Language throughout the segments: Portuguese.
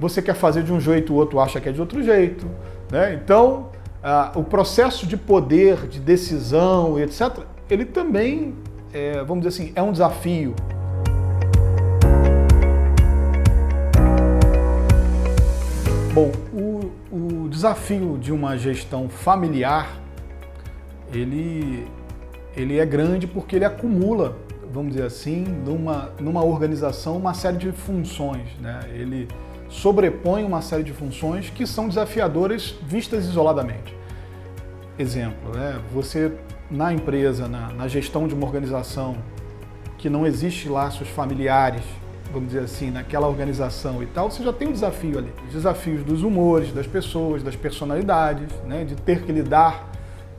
você quer fazer de um jeito, o outro acha que é de outro jeito, né? Então, o processo de poder, de decisão, etc., ele também, vamos dizer assim, é um desafio. Bom, o desafio de uma gestão familiar, ele é grande porque ele acumula, vamos dizer assim, numa organização uma série de funções, né? Ele sobrepõe uma série de funções que são desafiadoras vistas isoladamente. Exemplo, né? Você na empresa, na gestão de uma organização que não existe laços familiares, vamos dizer assim, naquela organização e tal, você já tem um desafio ali. Os desafios dos humores, das pessoas, das personalidades, né? De ter que lidar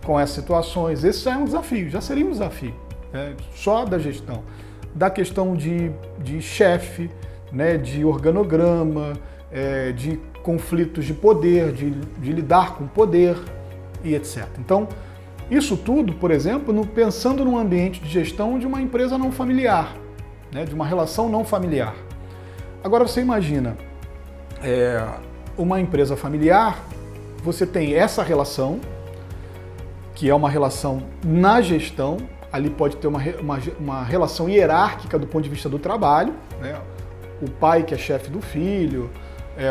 com essas situações. Esse já é um desafio, já seria um desafio, né? Só da gestão. Da questão de chefe, né? De organograma, de conflitos de poder, de lidar com poder e etc. Então, isso tudo, por exemplo, pensando num ambiente de gestão de uma empresa não familiar, né? De uma relação não familiar. Agora você imagina, uma empresa familiar, você tem essa relação, que é uma relação na gestão, ali pode ter uma relação hierárquica do ponto de vista do trabalho, né? O pai que é chefe do filho,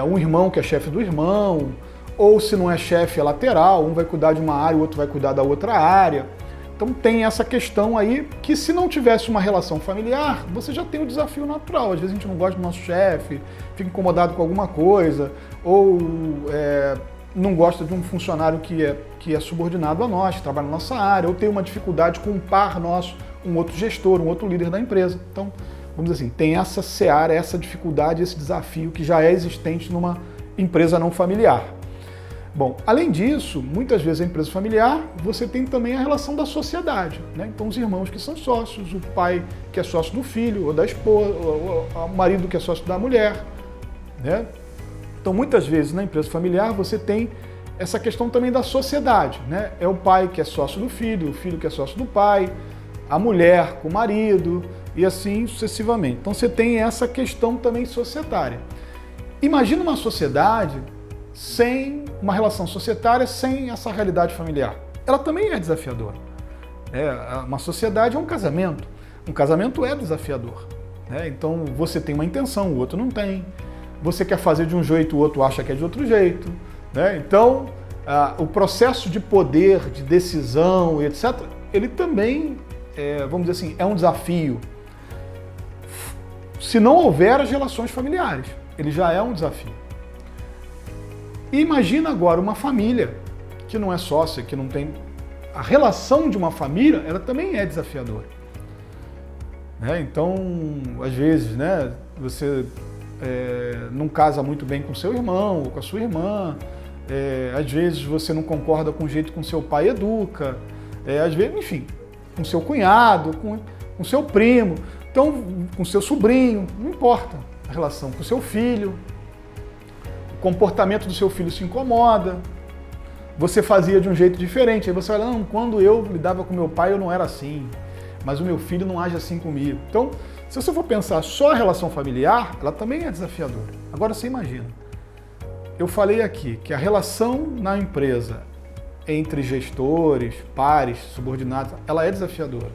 um irmão que é chefe do irmão, ou se não é chefe é lateral, um vai cuidar de uma área, o outro vai cuidar da outra área. Então tem essa questão aí que se não tivesse uma relação familiar, você já tem um desafio natural. Às vezes a gente não gosta do nosso chefe, fica incomodado com alguma coisa, ou não gosta de um funcionário que é subordinado a nós, que trabalha na nossa área, ou tem uma dificuldade com um par nosso, um outro gestor, um outro líder da empresa. Então, vamos dizer assim, tem essa seara, essa dificuldade, esse desafio que já é existente numa empresa não familiar. Bom, além disso, muitas vezes a empresa familiar, você tem também a relação da sociedade, né? Então os irmãos que são sócios, o pai que é sócio do filho ou da esposa, ou o marido que é sócio da mulher, né? Então muitas vezes na empresa familiar você tem essa questão também da sociedade, né? É o pai que é sócio do filho, o filho que é sócio do pai, a mulher com o marido e assim sucessivamente. Então você tem essa questão também societária. Imagina uma sociedade sem uma relação societária, sem essa realidade familiar. Ela também é desafiadora. Uma sociedade é um casamento. Um casamento é desafiador, né? Então você tem uma intenção, o outro não tem. Você quer fazer de um jeito, o outro acha que é de outro jeito, né? Então o processo de poder, de decisão, etc., ele também, vamos dizer assim, é um desafio. Se não houver as relações familiares, ele já é um desafio. E imagina agora uma família que não é sócia, que não tem... A relação de uma família, ela também é desafiadora, né? Então, às vezes, né, você não casa muito bem com seu irmão ou com a sua irmã, às vezes você não concorda com o jeito que seu pai educa, às vezes, enfim, com seu cunhado, com seu primo, então, com seu sobrinho, não importa a relação, com seu filho. O comportamento do seu filho se incomoda, você fazia de um jeito diferente, aí você olha, não, quando eu lidava com meu pai eu não era assim, mas o meu filho não age assim comigo. Então, se você for pensar só a relação familiar, ela também é desafiadora. Agora você imagina, eu falei aqui que a relação na empresa entre gestores, pares, subordinados, ela é desafiadora.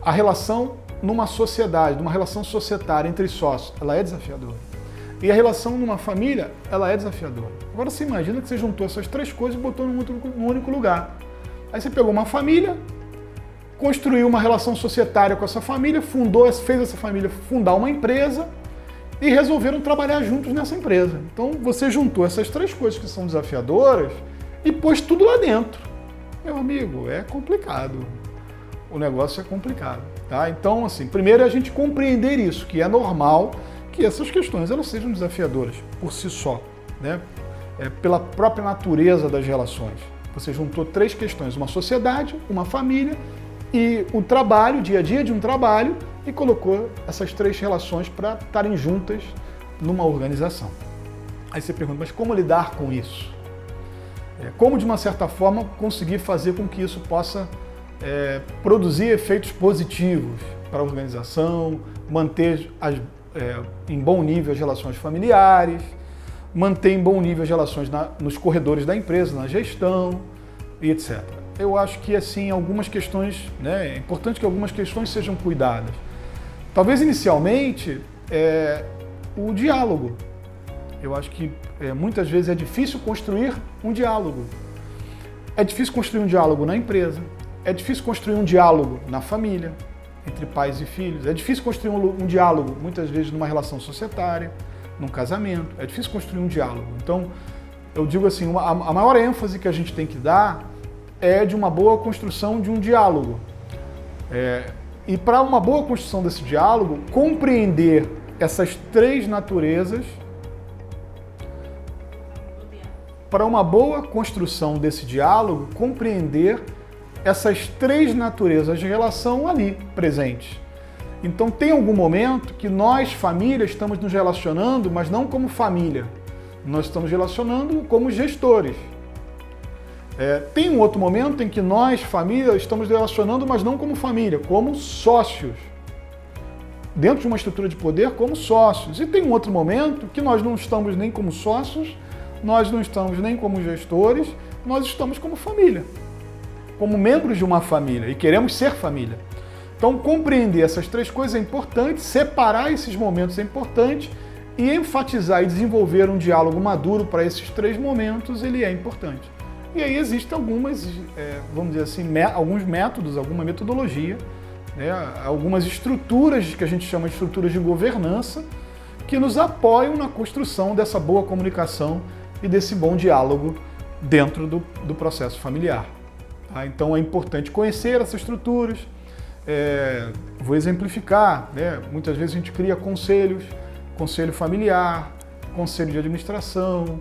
A relação numa sociedade, numa relação societária entre sócios, ela é desafiadora. E a relação numa família, ela é desafiadora. Agora você imagina que você juntou essas três coisas e botou num único lugar. Aí você pegou uma família, construiu uma relação societária com essa família, fez essa família fundar uma empresa e resolveram trabalhar juntos nessa empresa. Então você juntou essas três coisas que são desafiadoras e pôs tudo lá dentro. Meu amigo, é complicado. O negócio é complicado, tá? Então, assim, primeiro é a gente compreender isso, que é normal que essas questões elas sejam desafiadoras por si só, né? Pela própria natureza das relações. Você juntou três questões, uma sociedade, uma família e o trabalho, o dia a dia de um trabalho, e colocou essas três relações para estarem juntas numa organização. Aí você pergunta, mas como lidar com isso? Como, de uma certa forma, conseguir fazer com que isso possa produzir efeitos positivos para a organização, manter em bom nível as relações familiares, manter em bom nível as relações nos corredores da empresa, na gestão e etc. Eu acho que assim algumas questões, né, é importante que algumas questões sejam cuidadas. Talvez inicialmente o diálogo. Eu acho que muitas vezes é difícil construir um diálogo. É difícil construir um diálogo na empresa, é difícil construir um diálogo na família, entre pais e filhos, é difícil construir um diálogo, muitas vezes, numa relação societária, num casamento, é difícil construir um diálogo. Então, eu digo assim, a maior ênfase que a gente tem que dar é de uma boa construção de um diálogo. E para uma boa construção desse diálogo, compreender essas três naturezas. Para uma boa construção desse diálogo, compreender essas três naturezas de relação ali presentes. Então tem algum momento que nós, família, estamos nos relacionando, mas não como família. Nós estamos relacionando como gestores. Tem um outro momento em que nós, família, estamos relacionando, mas não como família, como sócios. Dentro de uma estrutura de poder, como sócios. E tem um outro momento que nós não estamos nem como sócios, nós não estamos nem como gestores, nós estamos como família, como membros de uma família e queremos ser família. Então, compreender essas três coisas é importante, separar esses momentos é importante e enfatizar e desenvolver um diálogo maduro para esses três momentos, ele é importante. E aí existem algumas, vamos dizer assim, alguns métodos, alguma metodologia, né, algumas estruturas que a gente chama de estruturas de governança que nos apoiam na construção dessa boa comunicação e desse bom diálogo dentro do processo familiar. Tá? Então é importante conhecer essas estruturas. Vou exemplificar, né? Muitas vezes a gente cria conselhos, conselho familiar, conselho de administração,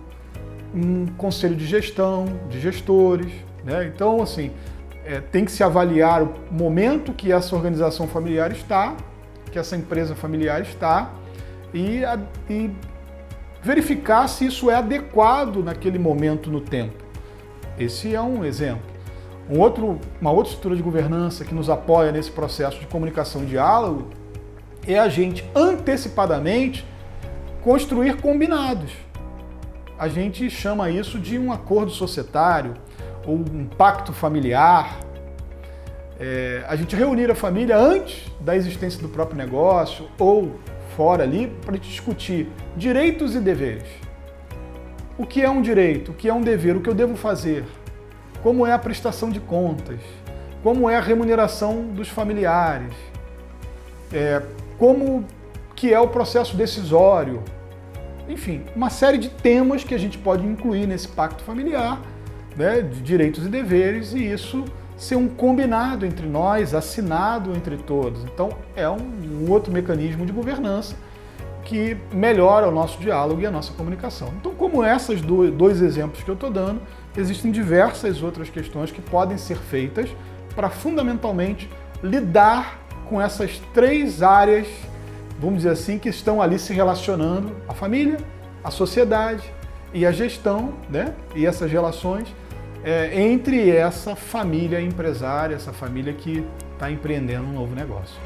um conselho de gestão, de gestores. Né? Então, assim, tem que se avaliar o momento que essa organização familiar está, que essa empresa familiar está, e verificar se isso é adequado naquele momento no tempo. Esse é um exemplo. Uma outra estrutura de governança que nos apoia nesse processo de comunicação e diálogo é a gente antecipadamente construir combinados. A gente chama isso de um acordo societário ou um pacto familiar. A gente reunir a família antes da existência do próprio negócio ou fora ali para discutir direitos e deveres. O que é um direito? O que é um dever? O que eu devo fazer? Como é a prestação de contas? Como é a remuneração dos familiares? Como que é o processo decisório? Enfim, uma série de temas que a gente pode incluir nesse pacto familiar, né, de direitos e deveres, e isso ser um combinado entre nós, assinado entre todos. Então, é um outro mecanismo de governança que melhora o nosso diálogo e a nossa comunicação. Então, como esses dois exemplos que eu estou dando, existem diversas outras questões que podem ser feitas para, fundamentalmente, lidar com essas três áreas, vamos dizer assim, que estão ali se relacionando: a família, a sociedade e a gestão, né? E essas relações entre essa família empresária, essa família que está empreendendo um novo negócio.